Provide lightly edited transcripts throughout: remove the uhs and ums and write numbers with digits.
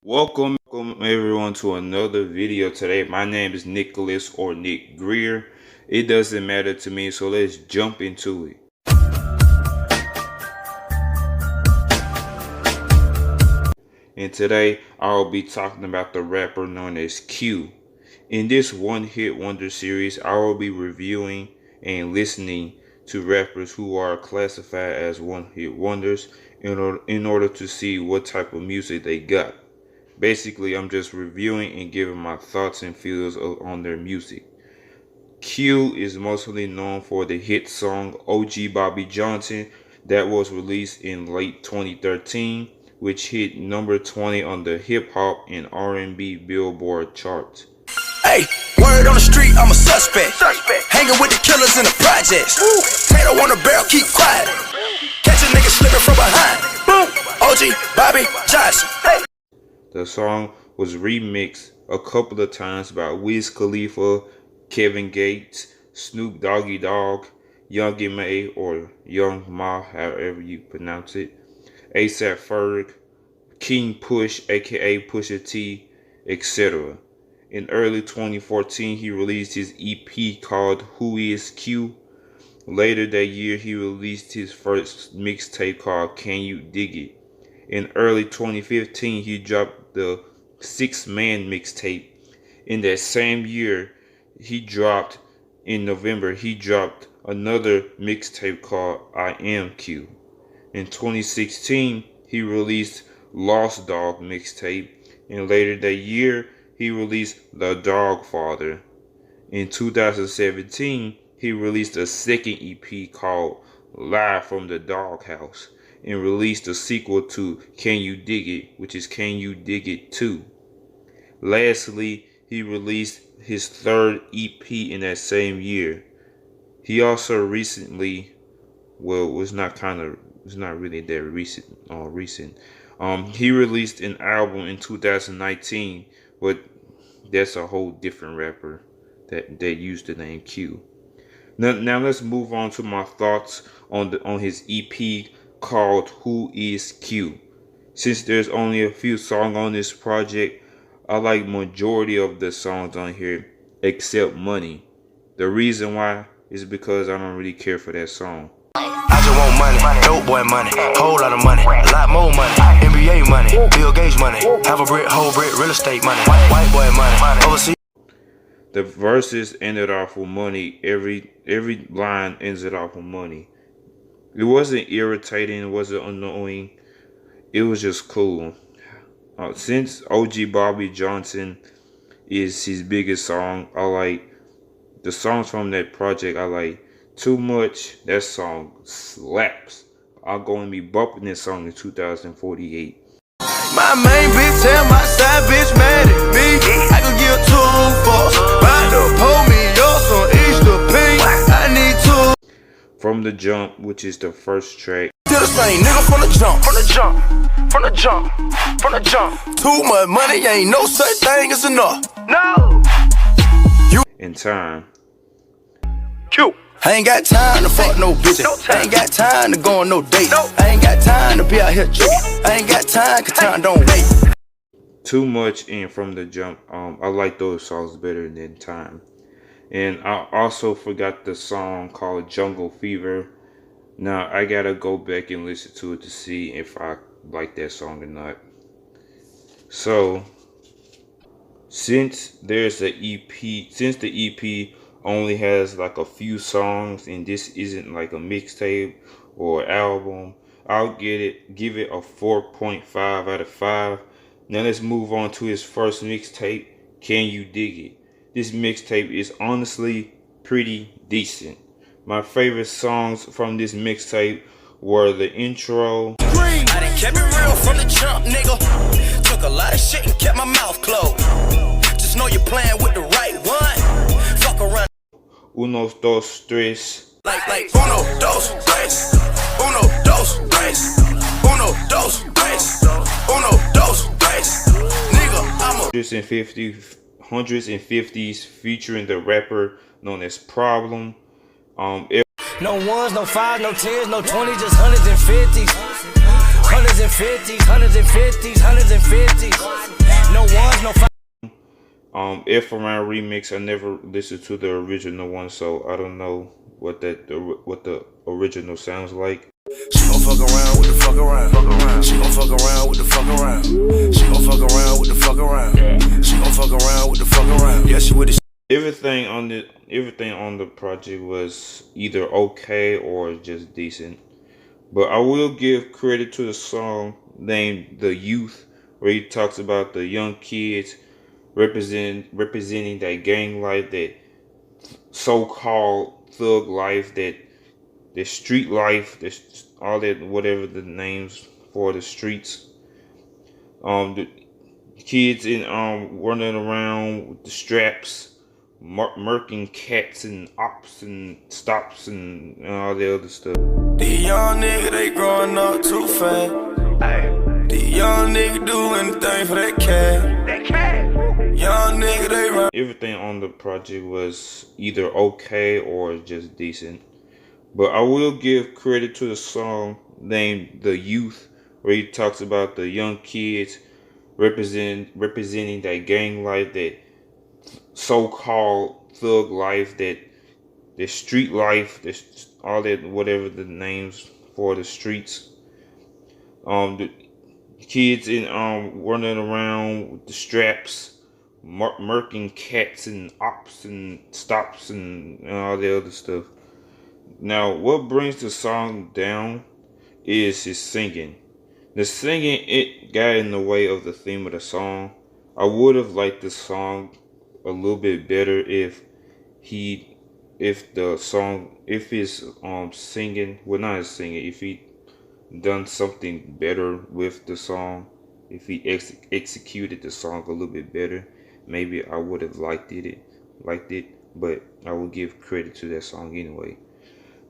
Welcome everyone to another video today. My name is Nicholas or Nick Greer. It doesn't matter to me, so let's jump into it. And today I'll be talking about the rapper known as Q. In this one hit wonder series, I will be reviewing and listening to rappers who are classified as one hit wonders in order to see what type of music they got. Basically, I'm just reviewing and giving my thoughts and feels on their music. Q is mostly known for the hit song OG Bobby Johnson that was released in late 2013, which hit number 20 on the hip hop and R&B Billboard charts. Hey, word on the street, I'm a suspect. Hanging with the killers in the projects. Tato on the barrel, keep quiet. Catch a nigga slipping from behind. OG Bobby Johnson. Hey. The song was remixed a couple of times by Wiz Khalifa, Kevin Gates, Snoop Doggy Dogg, Young M.A. or Young Ma, however you pronounce it, A$AP Ferg, King Push aka Pusha T, etc. In early 2014, he released his EP called Who Is Q. Later that year, he released his first mixtape called Can You Dig It. In early 2015, he dropped the 6-Man mixtape. In that same year, in November, he dropped another mixtape called I Am Q. In 2016, he released Lost Dog mixtape, and later that year, he released The Dogfather. In 2017, he released a second EP called Live from the Doghouse, and released a sequel to Can You Dig It, which is Can You Dig It 2. Lastly, he released his third EP in that same year. He also recently, it's not really that recent. He released an album in 2019, but that's a whole different rapper that used the name Q. Now let's move on to my thoughts on his EP called Who Is Q. Since there's only a few songs on this project, I like majority of the songs on here except Money. The reason why is because I don't really care for that song. I just want money, dope boy money, whole lot of money, a lot more money, NBA money, Bill Gates money, have a whole brick real estate money, white boy money, overseas. The verses ended off with money. Every line ends it off with money. It wasn't irritating, it wasn't annoying, it was just cool. Since OG Bobby Johnson is his biggest song, I like the songs from that project. I like Too Much, that song slaps. I'm going to be bumping this song in 2048. My main bitch tell my side bitch mad at me. I can give 2 fucks, about to pull me up some Easter pink. I need 2. From the Jump, which is the first track. Tell the same nigga from the jump, from the jump, from the jump, from the jump. Too much money, ain't no such thing as enough. No. In Time. Q. I ain't got time to fuck no bitches. I ain't got time to go on no dates. I ain't got time to be out here tricking. I ain't got time, cause time don't wait. Too Much and From the Jump. I like those songs better than Time. And I also forgot the song called Jungle Fever. Now I gotta go back and listen to it to see if I like that song or not. So since the EP only has like a few songs and this isn't like a mixtape or album, I'll give it a 4.5 out of 5. Now let's move on to his first mixtape, Can You Dig It? This mixtape is honestly pretty decent. My favorite songs from this mixtape were the intro. I done kept it real from the jump, nigga. Took a lot of shit and kept my mouth closed. Just know you're playing with the right one. Fuck around. Uno, dos, tres. Like uno, dos, tres. Uno, dos, tres. Uno, dos, tres. Uno, dos, tres. Nigga, I'm a 150s featuring the rapper known as Problem. No ones, no fives, no tens, no 20s, just 150s. 150s, 150s, 150s. If Around remix, I never listened to the original one, so I don't know what the original sounds like. She gon' fuck around with the fuck around. She gon' fuck around with the fuck around. She gon' fuck around with the fuck around. She gon' fuck around with the fuck around. Yeah, she with the Everything on the project was either okay or just decent. But I will give credit to the song named The Youth, where he talks about the young kids representing that gang life, that so-called thug life, that the street life, all that, whatever the names for the streets. The kids in running around with the straps, murking cats and ops and stops and all the other stuff. These young niggas, they growing up too fast. These young niggas do anything for that cash. Young nigga, they run. Everything on the project was either okay or just decent. But I will give credit to the song named The Youth, where he talks about the young kids representing that gang life, that so-called thug life, that the street life, all that, whatever the names for the streets. The kids in running around with the straps, murking cats and ops and stops and all the other stuff. Now, what brings the song down is his singing. The singing, it got in the way of the theme of the song. I would have liked the song a little bit better if his singing, well, not his singing, if he done something better with the song, if he executed the song a little bit better, maybe I would have liked it. But I will give credit to that song anyway.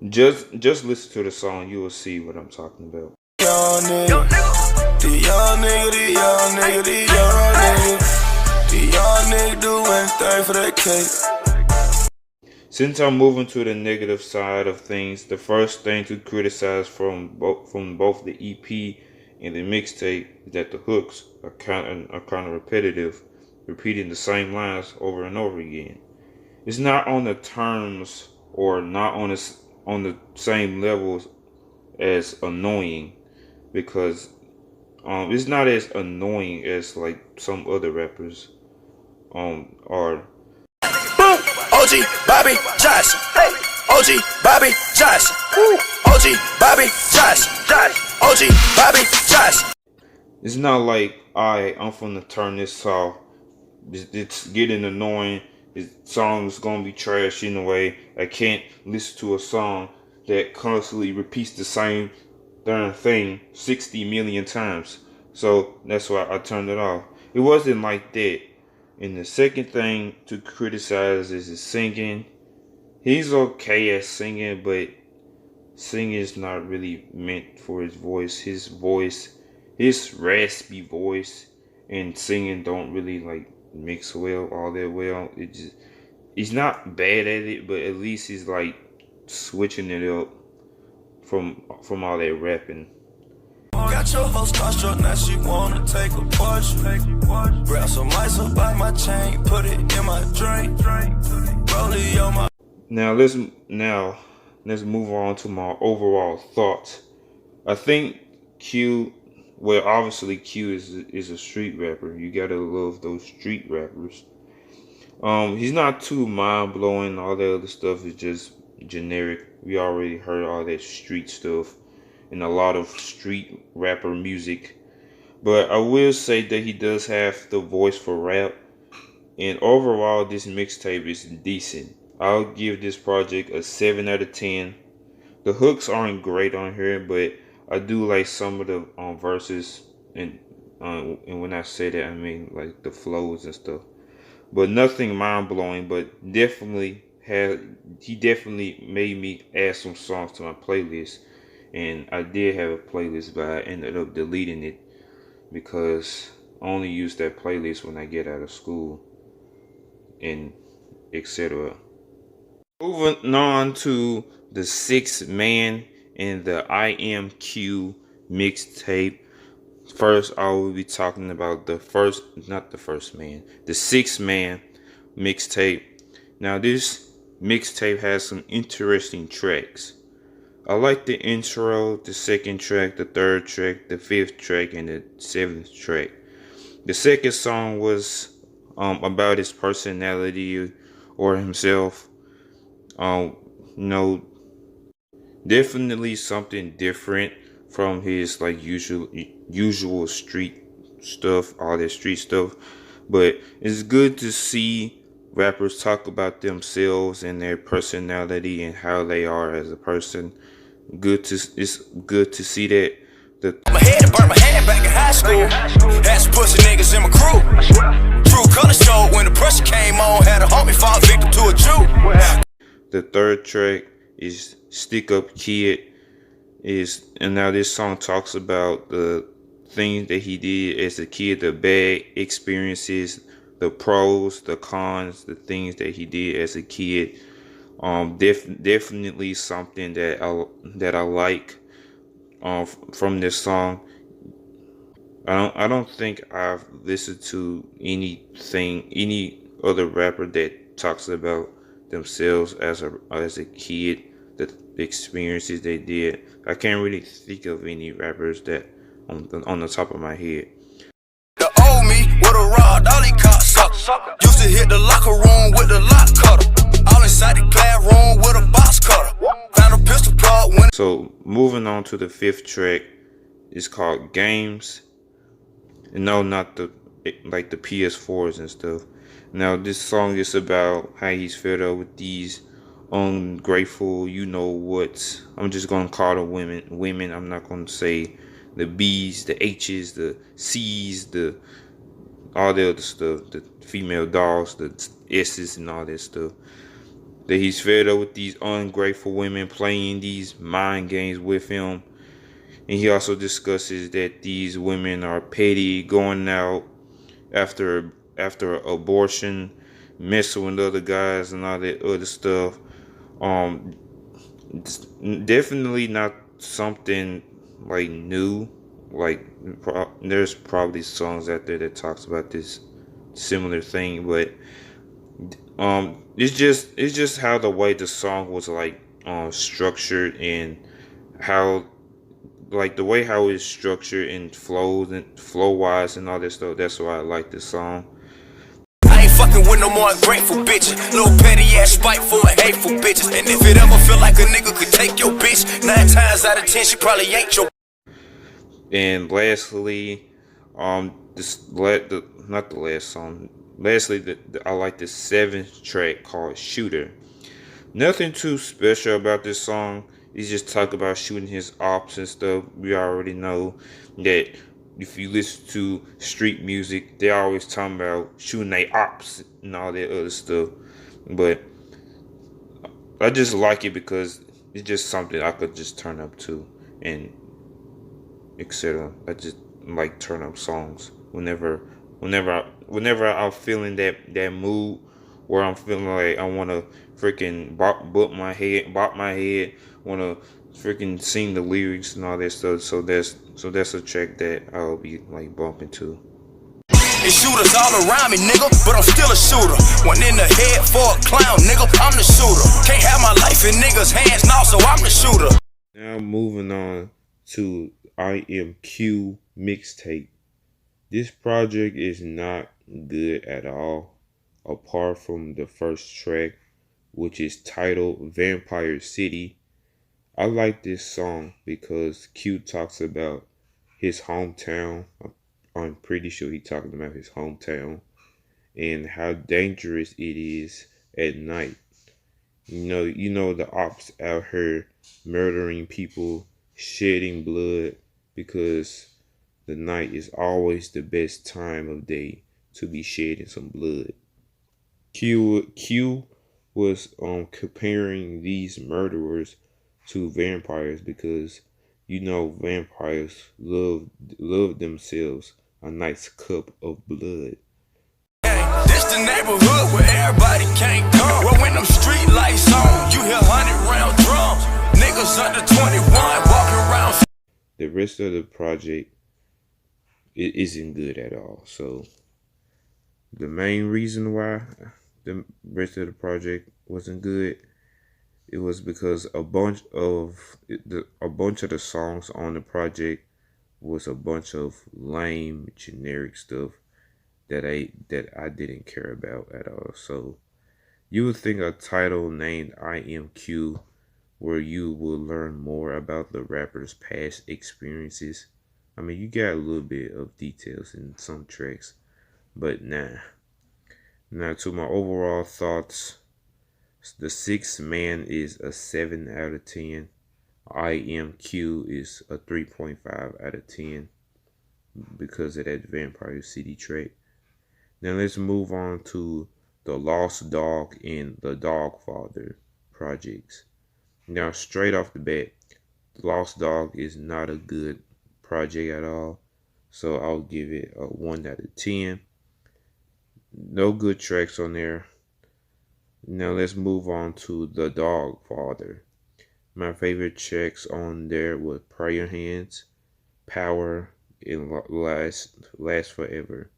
Just listen to the song, you will see what I'm talking about. Young nigga, the young nigga, the young nigga, the young nigga, the young nigga do anything for that cake. Since I'm moving to the negative side of things, the first thing to criticize from both the EP and the mixtape is that the hooks are kind of repetitive, repeating the same lines over and over again. It's not on the terms or not on the same levels as annoying, because it's not as annoying as like some other rappers are. OG Bobby Johnson, OG Bobby Johnson, OG Bobby Johnson, OG Bobby Johnson. It's not like I'm finna turn this off. It's getting annoying. This song's gonna be trash anyway. I can't listen to a song that constantly repeats the same darn thing 60 million times. So that's why I turned it off. It wasn't like that. And the second thing to criticize is his singing. He's okay at singing, but singing is not really meant for his voice. His raspy voice and singing don't really like mix all that well. He's not bad at it, but at least he's like switching it up from all that rapping. Got your host construct, now she wanna take a portrait. Grab some ice up by my chain, put it in my drink. Roll it on my. Now let's move on to my overall thoughts. I think Q, well, obviously Q is a street rapper. You gotta love those street rappers. He's not too mind blowing. All that other stuff is just generic. We already heard all that street stuff and a lot of street rapper music. But I will say that he does have the voice for rap. And overall, this mixtape is decent. I'll give this project a 7 out of 10. The hooks aren't great on here, but I do like some of the verses, and when I say that, I mean like the flows and stuff. But nothing mind blowing. But he definitely made me add some songs to my playlist, and I did have a playlist, but I ended up deleting it because I only use that playlist when I get out of school and etc. Moving on to the 6 Man and the IMQ mixtape. First, I will be talking about the 6 Man mixtape. Now, this mixtape has some interesting tracks. I like the intro, the second track, the third track, the fifth track, and the seventh track. The second song was about his personality or himself. You know, definitely something different from his like usual street stuff, all that street stuff. But it's good to see rappers talk about themselves and their personality and how they are as a person. It's good to see that. My head and burn my hand back in high school. Had some pussy niggas in my crew. True color showed when the pressure came on. Had a homie fall victim to a Jew. The third track is Stick Up Kid. And now this song talks about the things that he did as a kid, the bad experiences, the pros, the cons, the things that he did as a kid. Definitely something that I like from this song. I don't think I've listened to any other rapper that talks about themselves as a kid, the experiences they did. I can't really think of any rappers that on the top of my head. The old me with a rod, all he caught sucker. Used to hit the locker room with the lock cutter. All inside the class room with a box cutter. Found a pistol plug when. So moving on to the fifth track, it's called Games. No, not the PS4s and stuff. Now this song is about how he's fed up with these ungrateful, you know what? I'm just gonna call them women. I'm not gonna say the B's, the H's, the C's, all the other stuff, the female dogs, the S's, and all that stuff. That he's fed up with these ungrateful women playing these mind games with him. And he also discusses that these women are petty, going out after abortion, messing with other guys and all that other stuff. Definitely not something like new. Like there's probably songs out there that talks about this similar thing, but it's just how the way the song was like structured, and how like the way how it's structured and flow wise and all that stuff. That's why I like this song. I ain't fucking with no more ungrateful bitches. Little petty ass, spiteful and hateful bitches. And if it ever feel like a nigga could take your bitch, 9 times out of 10 she probably ain't your. And lastly, not the last song. Lastly, I like the 7th track called Shooter. Nothing too special about this song. He's just talk about shooting his ops and stuff. We already know that if you listen to street music, they always talking about shooting their ops and all that other stuff. But I just like it because it's just something I could just turn up to, and etc. I just like turn up songs whenever I'm feeling that mood where I'm feeling like I want to freaking bop my head, want to freaking sing the lyrics and all that stuff. So that's a track that I'll be like bumping to. It's shooters all around me, nigga, but I'm still a shooter. One in the head for a clown, nigga, I'm the shooter. Can't have my life in niggas' hands now, so I'm the shooter. Now moving on to I Am Q mixtape. This project is not good at all, apart from the first track, which is titled Vampire City. I like this song because Q talks about his hometown. I'm pretty sure he's talking about his hometown and how dangerous it is at night. You know the ops out here murdering people, shedding blood, because the night is always the best time of day to be shedding some blood. Q was comparing these murderers to vampires because vampires love themselves a nice cup of blood. This the neighborhood where everybody can't come. Well, when them street lights on, you hear 100-round drums. Niggas under 21 walking around. The rest of the project it isn't good at all. So the main reason why the rest of the project wasn't good, it was because a bunch of the songs on the project was a bunch of lame generic stuff that I didn't care about at all. So you would think a title named I Am Q, where you will learn more about the rapper's past experiences. I mean, you got a little bit of details in some tracks, but nah. Now to my overall thoughts, the Sixth Man is a 7 out of 10. I Am Q is a 3.5 out of 10 because of that Vampire City track. Now let's move on to the Lost Dog and the Dogfather projects. Now straight off the bat, Lost Dog is not a good project at all, so I'll give it a 1 out of 10. No good tracks on there. Now let's move on to the Dogfather. My favorite tracks on there were Prayer Hands, Power, and Last Forever.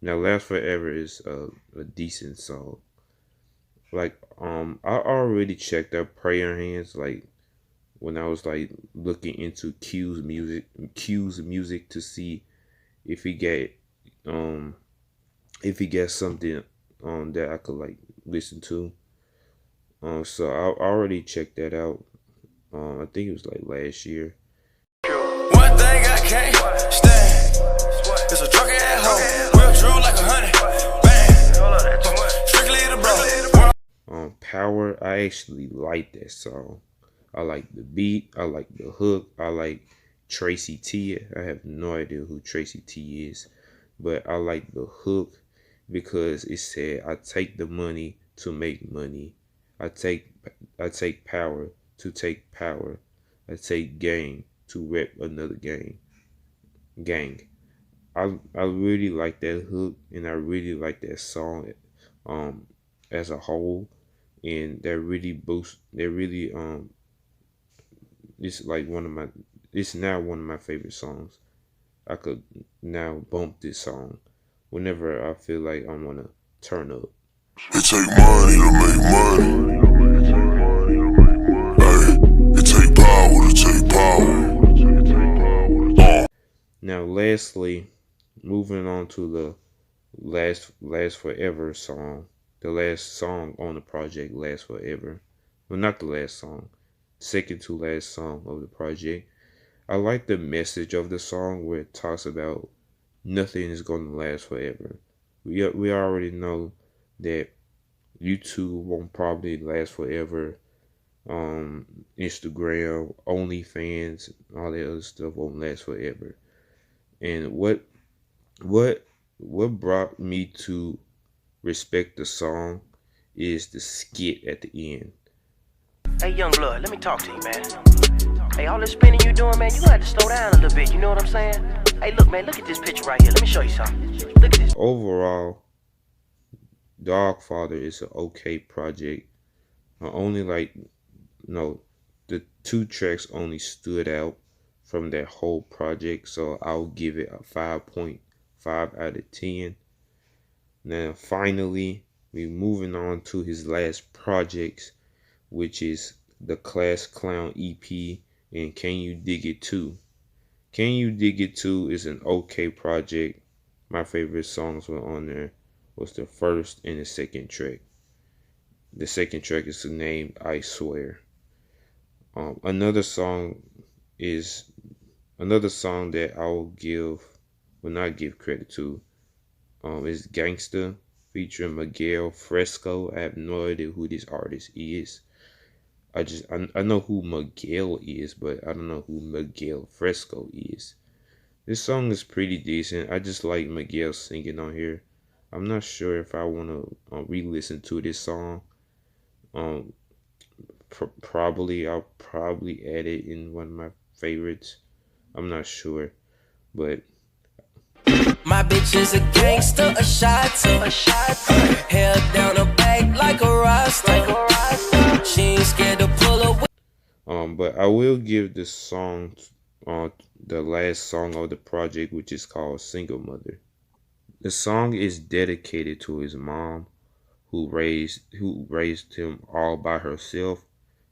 Now Last Forever is a decent song. Like I already checked out Prayer Hands like when I was like looking into Q's music to see if he got something that I could like listen to. So I already checked that out. I think it was like last year. One thing I can't stand is a drunk at home. Real true like 100. Bang. Strictly the bro. Power, I actually like that song. I like the beat. I like the hook. I like Tracy T. I have no idea who Tracy T is, but I like the hook because it said, "I take the money to make money. I take power to take power. I take gang to rep another gang." I really like that hook, and I really like that song as a whole, and that really boosts. It's like it's now one of my favorite songs. I could now bump this song whenever I feel like I want to turn up. It take money to make money. Hey, it take power to take power. Now, lastly, moving on to the Last Forever song. The last song on the project, Last Forever. Well, not the last song. Second to last song of the project. I like the message of the song where it talks about nothing is going to last forever. We already know that YouTube won't probably last forever. Instagram, OnlyFans, all that other stuff won't last forever. And what brought me to respect the song is the skit at the end. Hey, young blood, let me talk to you, man. Hey, all this spinning you doing, man, you gonna have to slow down a little bit. You know what I'm saying? Hey, look, man, look at this picture right here. Let me show you something. Look at this. Overall, Dogfather is an okay project. The 2 tracks only stood out from that whole project, so I'll give it a 5.5 out of 10. Now, finally, we're moving on to his last projects, which is the Class Clown EP and Can You Dig It 2. Can You Dig It 2 is an okay project. My favorite songs were on there was the first and the second track. The second track is named I Swear. Another song that I will not give credit to, is Gangsta featuring Miguel Fresco. I have no idea who this artist is. I know who Miguel is, but I don't know who Miguel Fresco is. This song is pretty decent. I just like Miguel singing on here. I'm not sure if I want to re-listen to this song. I'll probably add it in one of my favorites. I'm not sure, but my bitch is a gangster, a shot, held down her back like a rasta. She ain't scared to pull away. But I will give this song the last song of the project, which is called Single Mother. The song is dedicated to his mom, who raised him all by herself.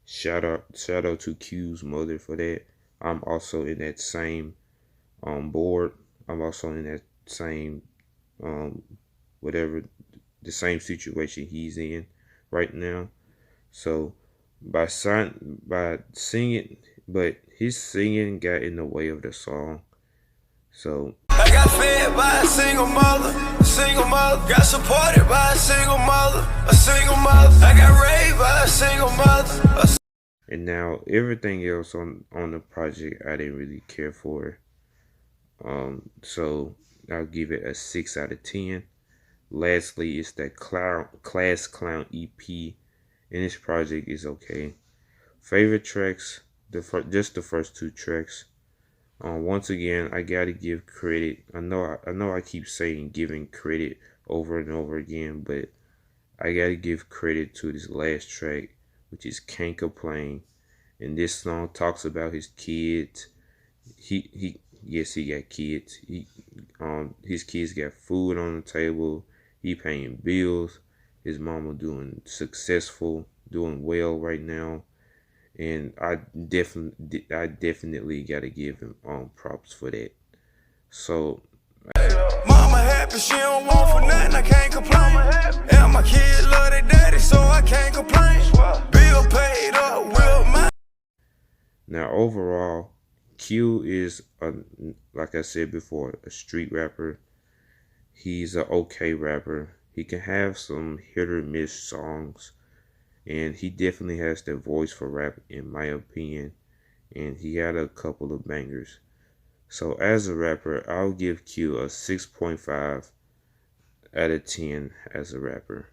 Shout out to Q's mother for that. I'm also in that same board. I'm also in that same whatever the same situation he's in right now. So by singing, but his singing got in the way of the song. So I got fed by a single mother, got supported by a single mother, I got raised by a single mother. and now everything else on the project I didn't really care for. So I'll give it a 6 out of 10. Lastly, it's that Class Clown EP, and this project is okay. Favorite tracks, just the first 2 tracks. Once again, I gotta give credit. I know I keep saying giving credit over and over again, but I gotta give credit to this last track, which is Can't Complain. And this song talks about his kids. Yes, he got kids. His kids got food on the table. He paying bills. His mama doing successful, doing well right now. And I definitely gotta give him props for that. So Mama happy, she don't want for nothing, I can't complain. And my kids love their daddy, so I can't complain. Bill paid up, will my. now overall, Q is like I said before, a street rapper. He's an okay rapper. He can have some hit or miss songs, and he definitely has the voice for rap, in my opinion. And he had a couple of bangers. So as a rapper, I'll give Q a 6.5 out of 10 as a rapper.